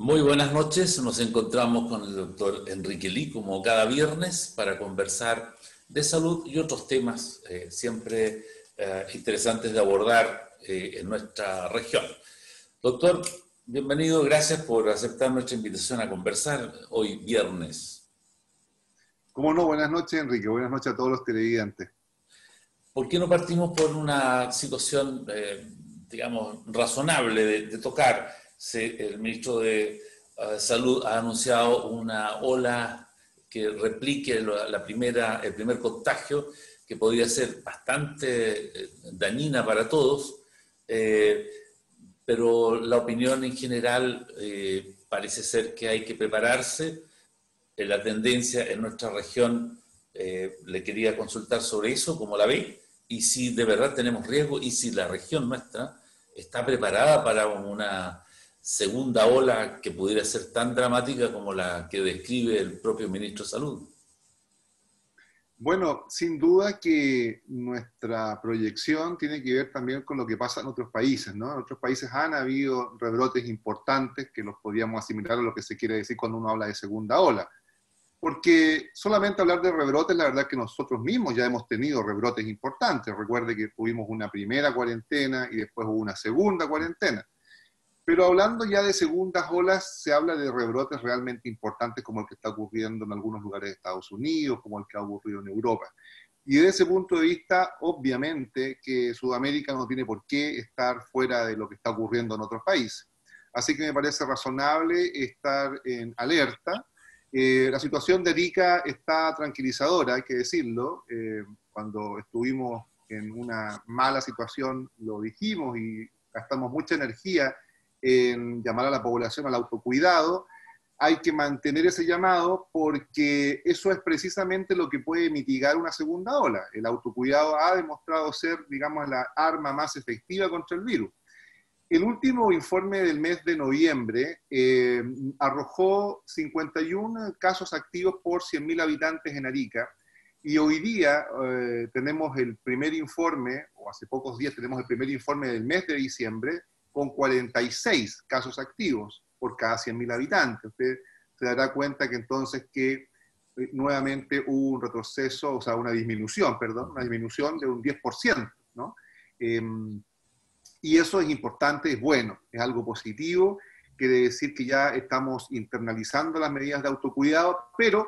Muy buenas noches, nos encontramos con el doctor Enrique Lee como cada viernes para conversar de salud y otros temas siempre interesantes de abordar en nuestra región. Doctor, bienvenido, gracias por aceptar nuestra invitación a conversar hoy viernes. ¿Cómo no? Buenas noches, Enrique. Buenas noches a todos los televidentes. ¿Por qué no partimos por una situación, digamos, razonable de tocar? El ministro de Salud ha anunciado una ola que replique el primer contagio, que podría ser bastante dañina para todos, pero la opinión en general parece ser que hay que prepararse. La tendencia en nuestra región, le quería consultar sobre eso, ¿cómo la ve? Y si de verdad tenemos riesgo y si la región nuestra está preparada para una segunda ola que pudiera ser tan dramática como la que describe el propio ministro de Salud. Bueno, sin duda que nuestra proyección tiene que ver también con lo que pasa en otros países, ¿no? En otros países han habido rebrotes importantes que los podríamos asimilar a lo que se quiere decir cuando uno habla de segunda ola. Porque solamente hablar de rebrotes, la verdad que nosotros mismos ya hemos tenido rebrotes importantes. Recuerde que tuvimos una primera cuarentena y después hubo una segunda cuarentena. Pero hablando ya de segundas olas, se habla de rebrotes realmente importantes como el que está ocurriendo en algunos lugares de Estados Unidos, como el que ha ocurrido en Europa. Y desde ese punto de vista, obviamente que Sudamérica no tiene por qué estar fuera de lo que está ocurriendo en otros países. Así que me parece razonable estar en alerta. La situación de Arica está tranquilizadora, hay que decirlo. Cuando estuvimos en una mala situación lo dijimos y gastamos mucha energía en llamar a la población al autocuidado. Hay que mantener ese llamado porque eso es precisamente lo que puede mitigar una segunda ola. El autocuidado ha demostrado ser, digamos, la arma más efectiva contra el virus. El último informe del mes de noviembre arrojó 51 casos activos por 100.000 habitantes en Arica, y hoy día tenemos el primer informe, o hace pocos días tenemos el primer informe del mes de diciembre, con 46 casos activos por cada 100.000 habitantes. Usted se dará cuenta que entonces que nuevamente hubo un retroceso, o sea, una disminución de un 10%, ¿no? Y eso es importante, es bueno, es algo positivo, quiere decir que ya estamos internalizando las medidas de autocuidado, pero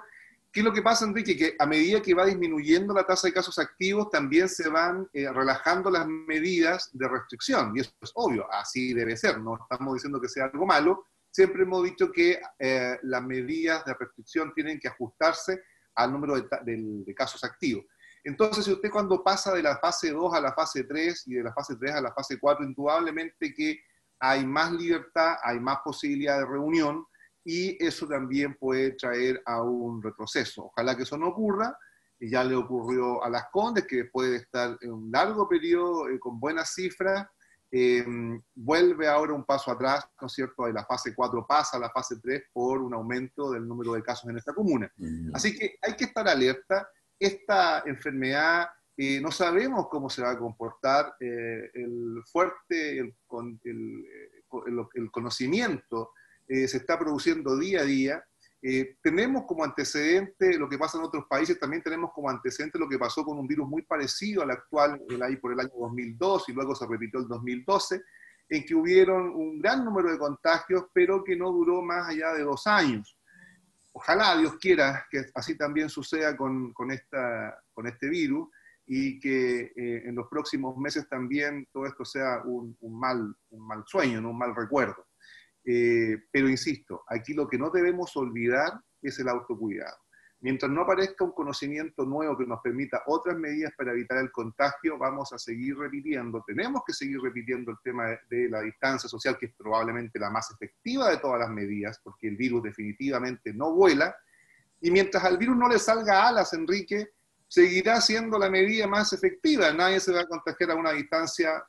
¿qué es lo que pasa, Enrique? Que a medida que va disminuyendo la tasa de casos activos, también se van relajando las medidas de restricción, y eso es obvio, así debe ser, no estamos diciendo que sea algo malo, siempre hemos dicho que las medidas de restricción tienen que ajustarse al número de casos activos. Entonces, si usted cuando pasa de la fase 2 a la fase 3 y de la fase 3 a la fase 4, indudablemente que hay más libertad, hay más posibilidad de reunión, y eso también puede traer a un retroceso. Ojalá que eso no ocurra. Ya le ocurrió a Las Condes, que después de estar en un largo periodo con buenas cifras, vuelve ahora un paso atrás, ¿no es cierto? De la fase 4 pasa a la fase 3 por un aumento del número de casos en esta comuna. Así que hay que estar alerta. Esta enfermedad no sabemos cómo se va a comportar. El conocimiento se está produciendo día a día. Tenemos como antecedente lo que pasa en otros países, también tenemos como antecedente lo que pasó con un virus muy parecido al actual por el año 2002 y luego se repitió el 2012, en que hubieron un gran número de contagios, pero que no duró más allá de 2 años. Ojalá Dios quiera que así también suceda con este virus y que en los próximos meses también todo esto sea un mal sueño, ¿no? Un mal recuerdo. Pero insisto, aquí lo que no debemos olvidar es el autocuidado. Mientras no aparezca un conocimiento nuevo que nos permita otras medidas para evitar el contagio, vamos a seguir repitiendo, tenemos que seguir repitiendo el tema de la distancia social, que es probablemente la más efectiva de todas las medidas, porque el virus definitivamente no vuela, y mientras al virus no le salga alas, Enrique, seguirá siendo la medida más efectiva. Nadie se va a contagiar a una distancia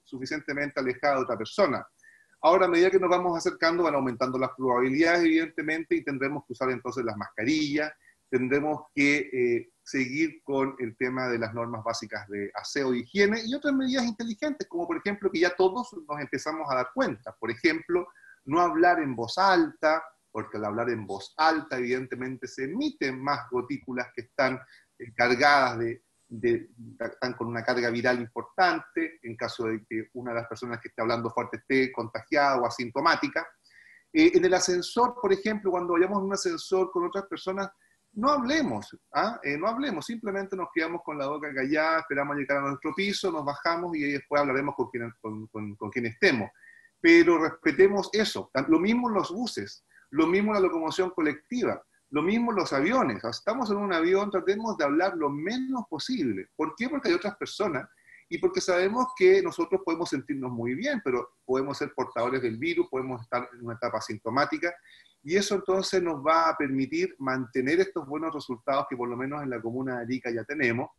suficientemente alejada de otra persona. Ahora, a medida que nos vamos acercando, van aumentando las probabilidades, evidentemente, y tendremos que usar entonces las mascarillas, tendremos que seguir con el tema de las normas básicas de aseo e higiene y otras medidas inteligentes, como por ejemplo que ya todos nos empezamos a dar cuenta. Por ejemplo, no hablar en voz alta, porque al hablar en voz alta evidentemente se emiten más gotículas que están cargadas están con una carga viral importante, en caso de que una de las personas que esté hablando fuerte esté contagiada o asintomática. En el ascensor, por ejemplo, cuando vayamos en un ascensor con otras personas, no hablemos, no hablemos, simplemente nos quedamos con la boca callada, esperamos llegar a nuestro piso, nos bajamos y después hablaremos con quien estemos. Pero respetemos eso. Lo mismo en los buses, lo mismo en la locomoción colectiva, lo mismo en los aviones. Estamos en un avión, tratemos de hablar lo menos posible. ¿Por qué? Porque hay otras personas y porque sabemos que nosotros podemos sentirnos muy bien, pero podemos ser portadores del virus, podemos estar en una etapa asintomática, y eso entonces nos va a permitir mantener estos buenos resultados que por lo menos en la comuna de Arica ya tenemos.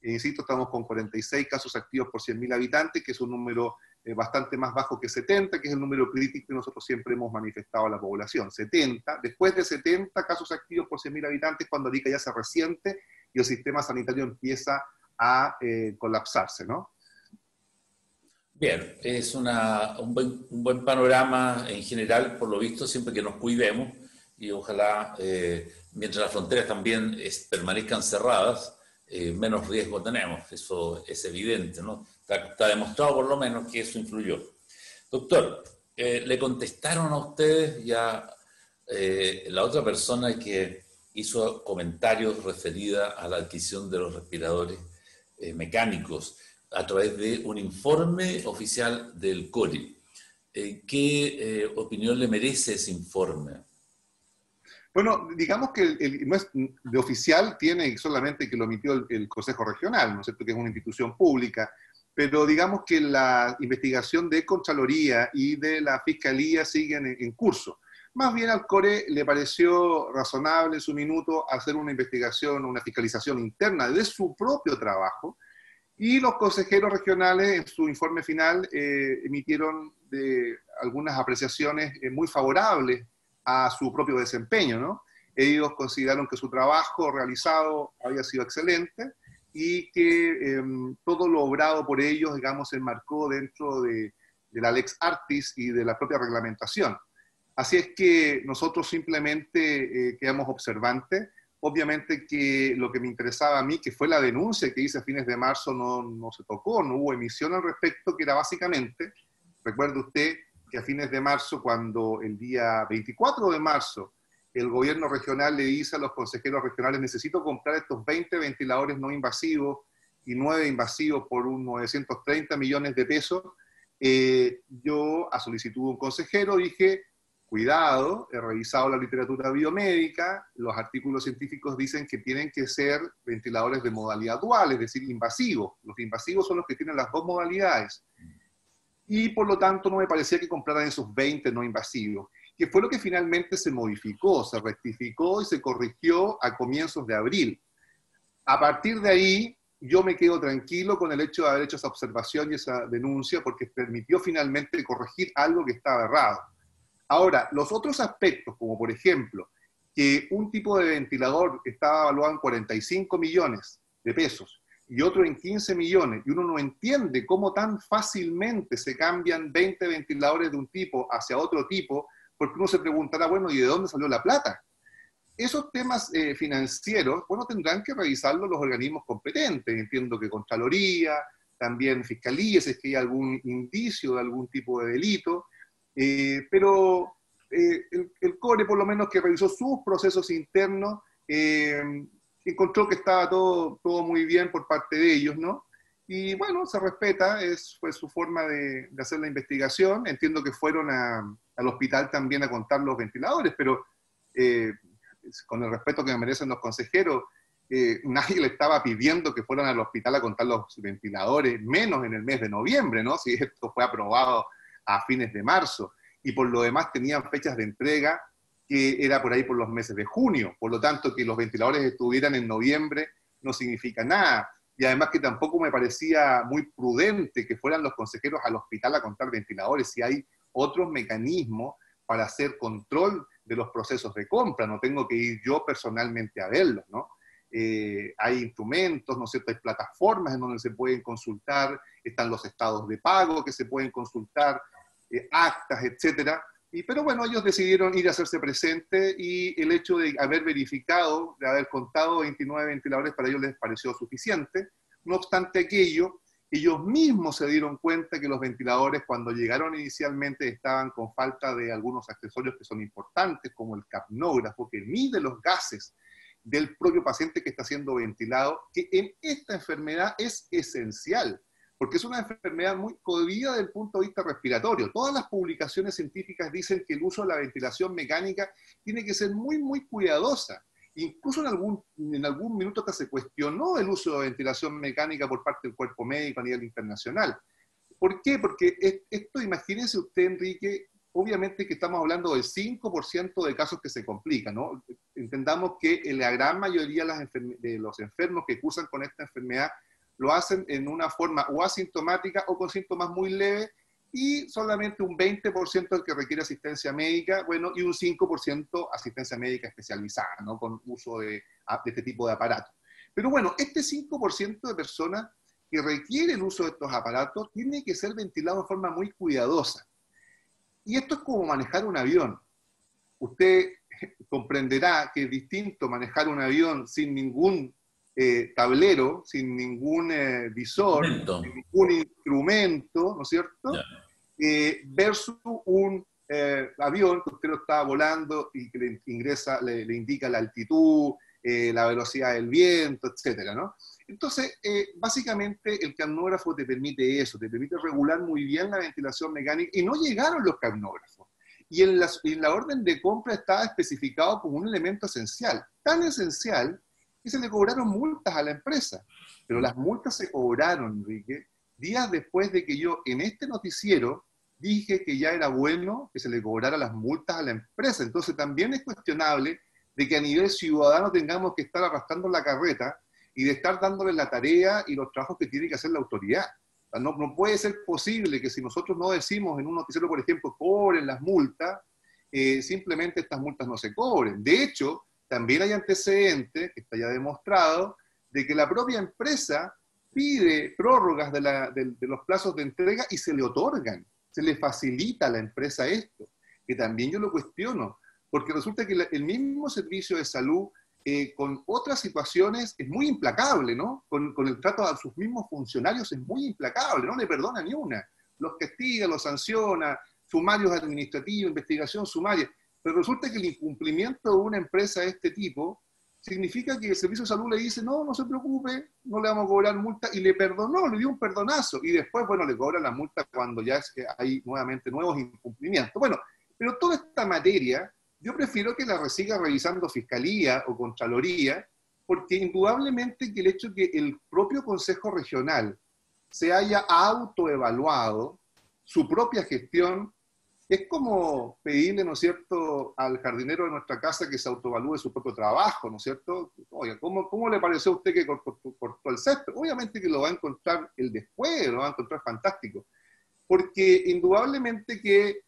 Insisto, estamos con 46 casos activos por 100.000 habitantes, que es un número bastante más bajo que 70, que es el número crítico que nosotros siempre hemos manifestado a la población. 70, después de 70 casos activos por 100.000 habitantes, cuando Arica ya se resiente y el sistema sanitario empieza a colapsarse, ¿no? Bien, es un buen panorama en general, por lo visto, siempre que nos cuidemos y ojalá, mientras las fronteras también permanezcan cerradas, menos riesgo tenemos, eso es evidente, ¿no? Está demostrado por lo menos que eso influyó. Doctor, ¿le contestaron a ustedes ya la otra persona que hizo comentarios referida a la adquisición de los respiradores mecánicos a través de un informe oficial del CORE? ¿Qué opinión le merece ese informe? Bueno, digamos que no es de oficial, tiene solamente que lo emitió el Consejo Regional, ¿no es cierto?, que es una institución pública, pero digamos que la investigación de Contraloría y de la Fiscalía siguen en curso. Más bien al CORE le pareció razonable en su minuto hacer una investigación, una fiscalización interna de su propio trabajo, y los consejeros regionales en su informe final emitieron algunas apreciaciones muy favorables a su propio desempeño, ¿no? Ellos consideraron que su trabajo realizado había sido excelente y que todo lo obrado por ellos, digamos, se enmarcó dentro de la Lex Artis y de la propia reglamentación. Así es que nosotros simplemente quedamos observantes. Obviamente que lo que me interesaba a mí, que fue la denuncia que hice a fines de marzo, no se tocó, no hubo emisión al respecto, que era básicamente, recuerde usted, que a fines de marzo, cuando el día 24 de marzo, el gobierno regional le dice a los consejeros regionales, necesito comprar estos 20 ventiladores no invasivos y 9 invasivos por unos 930 millones de pesos, yo, a solicitud de un consejero, dije, cuidado, he revisado la literatura biomédica, los artículos científicos dicen que tienen que ser ventiladores de modalidad dual, es decir, invasivos. Los invasivos son los que tienen las dos modalidades. Y por lo tanto no me parecía que compraran esos 20 no invasivos, que fue lo que finalmente se modificó, se rectificó y se corrigió a comienzos de abril. A partir de ahí, yo me quedo tranquilo con el hecho de haber hecho esa observación y esa denuncia, porque permitió finalmente corregir algo que estaba errado. Ahora, los otros aspectos, como por ejemplo, que un tipo de ventilador estaba evaluado en 45 millones de pesos y otro en 15 millones, y uno no entiende cómo tan fácilmente se cambian 20 ventiladores de un tipo hacia otro tipo, porque uno se preguntará, bueno, ¿y de dónde salió la plata? Esos temas financieros, bueno, tendrán que revisarlo los organismos competentes. Entiendo que Contraloría, también Fiscalía, si es que hay algún indicio de algún tipo de delito, pero el CORE, por lo menos que revisó sus procesos internos, encontró que estaba todo muy bien por parte de ellos, ¿no? Y bueno, se respeta, fue su forma de hacer la investigación. Entiendo que fueron al hospital también a contar los ventiladores, pero con el respeto que me merecen los consejeros, nadie le estaba pidiendo que fueran al hospital a contar los ventiladores, menos en el mes de noviembre, ¿no? Si esto fue aprobado a fines de marzo, y por lo demás tenían fechas de entrega que era por ahí por los meses de junio, por lo tanto que los ventiladores estuvieran en noviembre no significa nada, y además que tampoco me parecía muy prudente que fueran los consejeros al hospital a contar ventiladores, si hay otros mecanismos para hacer control de los procesos de compra, no tengo que ir yo personalmente a verlos, ¿no? Hay instrumentos, ¿no es cierto? Hay plataformas en donde se pueden consultar, están los estados de pago que se pueden consultar, actas, etcétera, Pero bueno, ellos decidieron ir a hacerse presente y el hecho de haber verificado, de haber contado 29 ventiladores, para ellos les pareció suficiente. No obstante aquello, ellos mismos se dieron cuenta que los ventiladores, cuando llegaron inicialmente, estaban con falta de algunos accesorios que son importantes, como el capnógrafo, que mide los gases del propio paciente que está siendo ventilado, que en esta enfermedad es esencial, porque es una enfermedad muy jodida desde el punto de vista respiratorio. Todas las publicaciones científicas dicen que el uso de la ventilación mecánica tiene que ser muy, muy cuidadosa. Incluso en algún minuto hasta se cuestionó el uso de ventilación mecánica por parte del cuerpo médico a nivel internacional. ¿Por qué? Porque esto, imagínense usted, Enrique, obviamente que estamos hablando del 5% de casos que se complican, ¿no? Entendamos que la gran mayoría de los enfermos que cursan con esta enfermedad lo hacen en una forma o asintomática o con síntomas muy leves, y solamente un 20% el que requiere asistencia médica, bueno, y un 5% asistencia médica especializada, ¿no? Con uso de este tipo de aparatos. Pero bueno, este 5% de personas que requiere el uso de estos aparatos tiene que ser ventilado de forma muy cuidadosa. Y esto es como manejar un avión. Usted comprenderá que es distinto manejar un avión sin ningún tablero, sin ningún visor, sin ningún instrumento, ¿no es cierto? Versus un avión que usted lo está volando y que le indica la altitud, la velocidad del viento, etcétera, ¿no? Entonces, básicamente el capnógrafo te permite eso, te permite regular muy bien la ventilación mecánica, y no llegaron los capnógrafos. Y en la orden de compra estaba especificado como un elemento esencial, tan esencial que se le cobraron multas a la empresa. Pero las multas se cobraron, Enrique, días después de que yo en este noticiero dije que ya era bueno que se le cobrara las multas a la empresa. Entonces también es cuestionable de que a nivel ciudadano tengamos que estar arrastrando la carreta y de estar dándole la tarea y los trabajos que tiene que hacer la autoridad. O sea, no puede ser posible que si nosotros no decimos en un noticiero, por ejemplo, cobren las multas, simplemente estas multas no se cobren. De hecho, también hay antecedentes, que está ya demostrado, de que la propia empresa pide prórrogas de los plazos de entrega y se le otorgan, se le facilita a la empresa esto, que también yo lo cuestiono, porque resulta que el mismo servicio de salud, con otras situaciones, es muy implacable, ¿no? Con el trato a sus mismos funcionarios es muy implacable, no le perdona ni una. Los castiga, los sanciona, sumarios administrativos, investigación sumaria. Pero resulta que el incumplimiento de una empresa de este tipo significa que el Servicio de Salud le dice, no se preocupe, no le vamos a cobrar multa, y le perdonó, le dio un perdonazo, y después, bueno, le cobran la multa cuando ya hay nuevamente nuevos incumplimientos. Bueno, pero toda esta materia, yo prefiero que la siga revisando Fiscalía o Contraloría, porque indudablemente que el hecho de que el propio Consejo Regional se haya autoevaluado su propia gestión, es como pedirle, ¿no es cierto?, al jardinero de nuestra casa que se autoevalúe su propio trabajo, ¿no es cierto? Oiga, ¿cómo le pareció a usted que cortó el césped? Obviamente que lo va a encontrar el después, lo va a encontrar fantástico, porque indudablemente que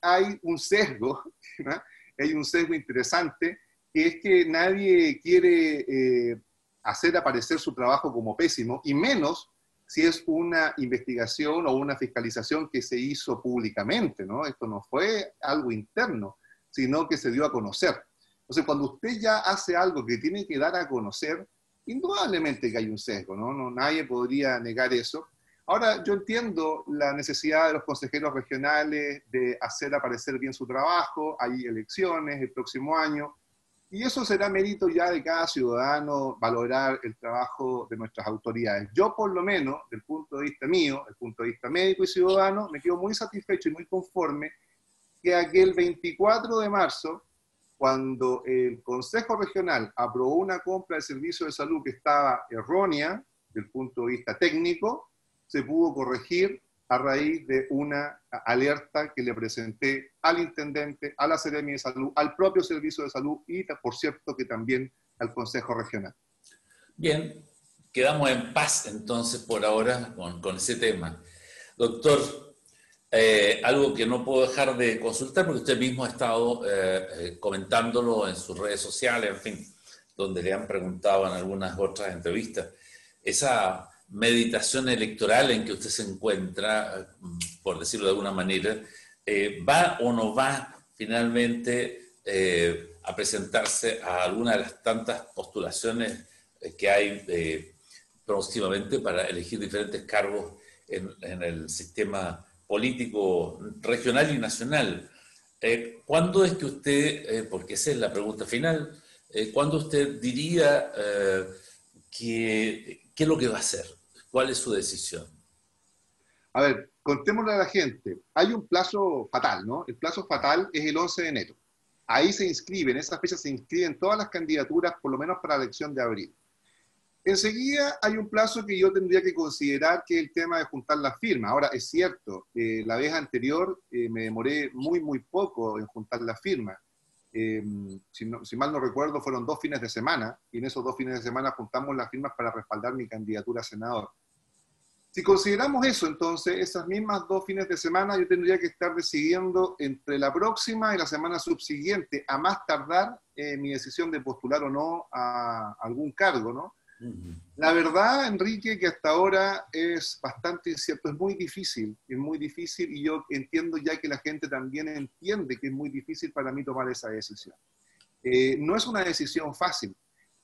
hay un sesgo, ¿no? Hay un sesgo interesante, que es que nadie quiere hacer aparecer su trabajo como pésimo, y menos si es una investigación o una fiscalización que se hizo públicamente, ¿no? Esto no fue algo interno, sino que se dio a conocer. Entonces, cuando usted ya hace algo que tiene que dar a conocer, indudablemente que hay un sesgo, ¿no? Nadie podría negar eso. Ahora, yo entiendo la necesidad de los consejeros regionales de hacer aparecer bien su trabajo, hay elecciones el próximo año, y eso será mérito ya de cada ciudadano valorar el trabajo de nuestras autoridades. Yo, por lo menos, del punto de vista mío, del punto de vista médico y ciudadano, me quedo muy satisfecho y muy conforme que aquel 24 de marzo, cuando el Consejo Regional aprobó una compra de servicio de salud que estaba errónea, del punto de vista técnico, se pudo corregir a raíz de una alerta que le presenté al intendente, a la Seremi de Salud, al propio Servicio de Salud y, por cierto, que también al Consejo Regional. Bien, quedamos en paz entonces por ahora con ese tema. Doctor, algo que no puedo dejar de consultar porque usted mismo ha estado comentándolo en sus redes sociales, en fin, donde le han preguntado en algunas otras entrevistas. Esa meditación electoral en que usted se encuentra, por decirlo de alguna manera, ¿Va o no va finalmente a presentarse a alguna de las tantas postulaciones que hay próximamente para elegir diferentes cargos en el sistema político regional y nacional? ¿Cuándo es que usted, porque esa es la pregunta final, ¿cuándo usted diría qué es lo que va a hacer? ¿Cuál es su decisión? A ver, contémosle a la gente. Hay un plazo fatal, ¿no? El plazo fatal es el 11 de enero. Ahí se inscriben, en esa fecha se inscriben todas las candidaturas, por lo menos para la elección de abril. Enseguida hay un plazo que yo tendría que considerar, que es el tema de juntar las firmas. Ahora, es cierto, la vez anterior me demoré muy poco en juntar las firmas. Si mal no recuerdo, fueron 2 fines de semana, y en esos 2 fines de semana juntamos las firmas para respaldar mi candidatura a senador. Si consideramos eso, entonces, esas mismas 2 fines de semana yo tendría que estar decidiendo entre la próxima y la semana subsiguiente, a más tardar, mi decisión de postular o no a algún cargo, ¿no? La verdad, Enrique, que hasta ahora es bastante incierto, es muy difícil, y yo entiendo ya que la gente también entiende que es muy difícil para mí tomar esa decisión. No es una decisión fácil.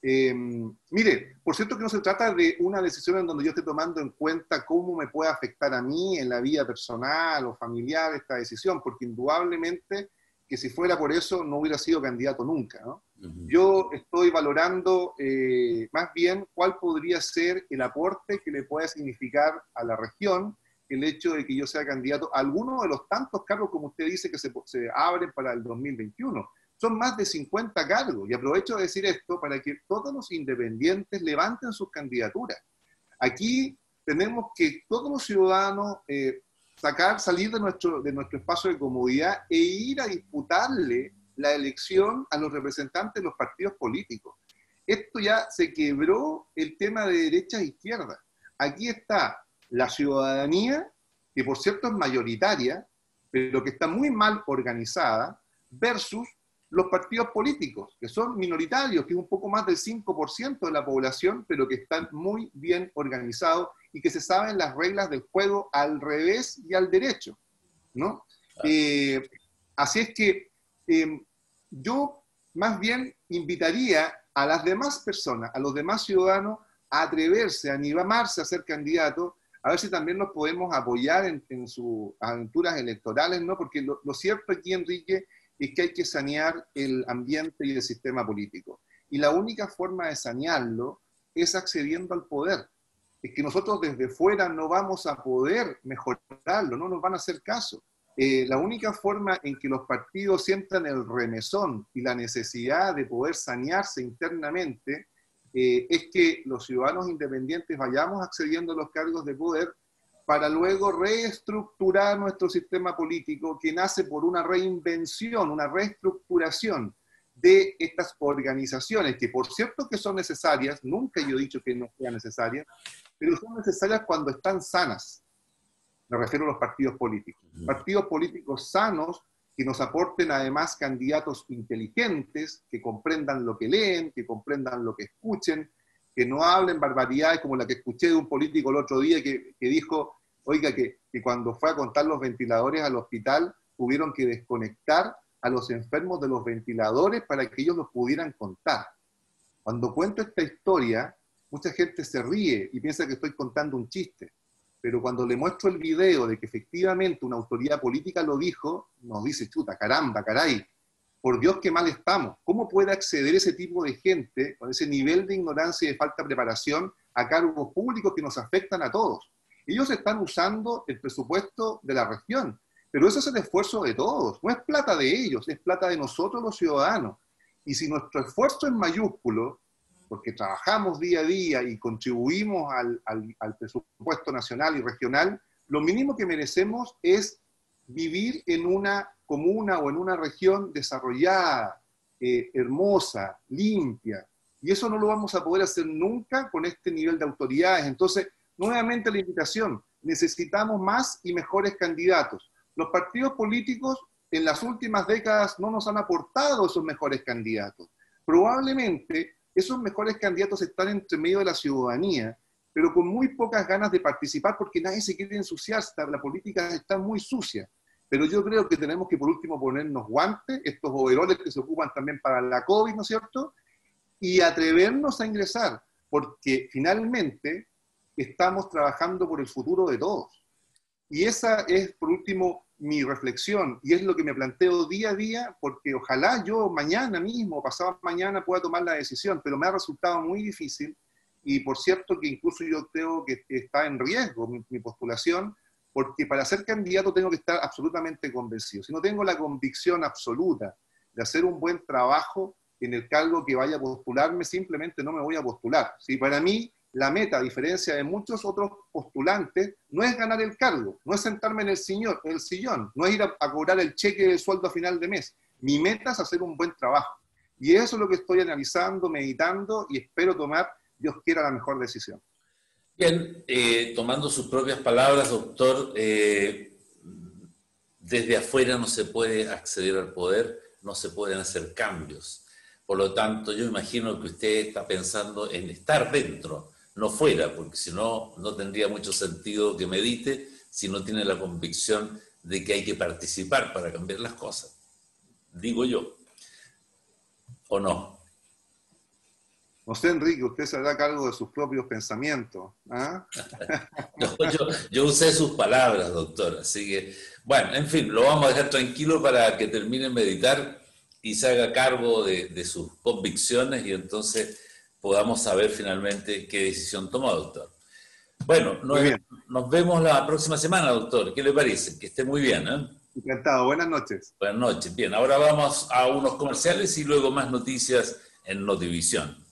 Mire, por cierto que no se trata de una decisión en donde yo esté tomando en cuenta cómo me puede afectar a mí en la vida personal o familiar esta decisión, porque indudablemente que si fuera por eso no hubiera sido candidato nunca, ¿no? Yo estoy valorando más bien cuál podría ser el aporte que le puede significar a la región el hecho de que yo sea candidato a alguno de los tantos cargos, como usted dice, que se abren para el 2021. Son más de 50 cargos, y aprovecho de decir esto para que todos los independientes levanten sus candidaturas. Aquí tenemos que todos los ciudadanos salir de nuestro espacio de comodidad e ir a disputarle la elección a los representantes de los partidos políticos. Esto ya se quebró el tema de derecha e izquierda. Aquí está la ciudadanía, que por cierto es mayoritaria, pero que está muy mal organizada, versus los partidos políticos, que son minoritarios, que es un poco más del 5% de la población, pero que están muy bien organizados y que se saben las reglas del juego al revés y al derecho, ¿no? Así es que yo más bien invitaría a las demás personas, a los demás ciudadanos, a atreverse, a animarse a ser candidatos, a ver si también nos podemos apoyar en sus aventuras electorales, ¿no? Porque lo cierto aquí, Enrique, es que hay que sanear el ambiente y el sistema político. Y la única forma de sanearlo es accediendo al poder. Es que nosotros desde fuera no vamos a poder mejorarlo, no nos van a hacer caso. La única forma en que los partidos sientan el remesón y la necesidad de poder sanearse internamente es que los ciudadanos independientes vayamos accediendo a los cargos de poder para luego reestructurar nuestro sistema político, que nace por una reinvención, una reestructuración de estas organizaciones, que por cierto que son necesarias, nunca yo he dicho que no sean necesarias, pero son necesarias cuando están sanas. Me refiero a los partidos políticos. Partidos políticos sanos que nos aporten además candidatos inteligentes, que comprendan lo que leen, que comprendan lo que escuchen, que no hablen barbaridades como la que escuché de un político el otro día que dijo, oiga, que cuando fue a contar los ventiladores al hospital, tuvieron que desconectar a los enfermos de los ventiladores para que ellos los pudieran contar. Cuando cuento esta historia, mucha gente se ríe y piensa que estoy contando un chiste, pero cuando le muestro el video de que efectivamente una autoridad política lo dijo, nos dice, chuta, caramba, caray, por Dios, qué mal estamos. ¿Cómo puede acceder ese tipo de gente con ese nivel de ignorancia y de falta de preparación a cargos públicos que nos afectan a todos? Ellos están usando el presupuesto de la región, pero eso es el esfuerzo de todos. No es plata de ellos, es plata de nosotros los ciudadanos. Y si nuestro esfuerzo es mayúsculo, porque trabajamos día a día y contribuimos al presupuesto nacional y regional, lo mínimo que merecemos es vivir en una comuna o en una región desarrollada, hermosa, limpia. Y eso no lo vamos a poder hacer nunca con este nivel de autoridades. Entonces, nuevamente la invitación, necesitamos más y mejores candidatos. Los partidos políticos en las últimas décadas no nos han aportado esos mejores candidatos. Probablemente esos mejores candidatos están entre medio de la ciudadanía, pero con muy pocas ganas de participar porque nadie se quiere ensuciar, la política está muy sucia. Pero yo creo que tenemos que por último ponernos guantes, estos overoles que se ocupan también para la COVID, ¿no es cierto? Y atrevernos a ingresar, porque finalmente estamos trabajando por el futuro de todos. Y esa es, por último, mi reflexión, y es lo que me planteo día a día, porque ojalá yo mañana mismo, pasado mañana, pueda tomar la decisión, pero me ha resultado muy difícil, y por cierto que incluso yo creo que está en riesgo mi postulación, porque para ser candidato tengo que estar absolutamente convencido. Si no tengo la convicción absoluta de hacer un buen trabajo en el cargo que vaya a postularme, simplemente no me voy a postular. ¿Sí? Para mí, la meta, a diferencia de muchos otros postulantes, no es ganar el cargo, no es sentarme en el sillón, no es ir a cobrar el cheque de sueldo a final de mes. Mi meta es hacer un buen trabajo. Y eso es lo que estoy analizando, meditando, y espero tomar, Dios quiera, la mejor decisión. Bien, tomando sus propias palabras, doctor, desde afuera no se puede acceder al poder, no se pueden hacer cambios. Por lo tanto, yo imagino que usted está pensando en estar dentro, no fuera, porque si no, no tendría mucho sentido que medite si no tiene la convicción de que hay que participar para cambiar las cosas. Digo yo. ¿O no? No sé, Enrique, usted se hará cargo de sus propios pensamientos. ¿Ah? No, yo usé sus palabras, doctor. Así que, bueno, en fin, lo vamos a dejar tranquilo para que termine de meditar y se haga cargo de sus convicciones y entonces podamos saber finalmente qué decisión toma, doctor. Bueno, nos vemos la próxima semana, doctor. ¿Qué le parece? Que esté muy bien, ¿eh? Encantado. Buenas noches. Buenas noches. Bien, ahora vamos a unos comerciales y luego más noticias en Notivisión.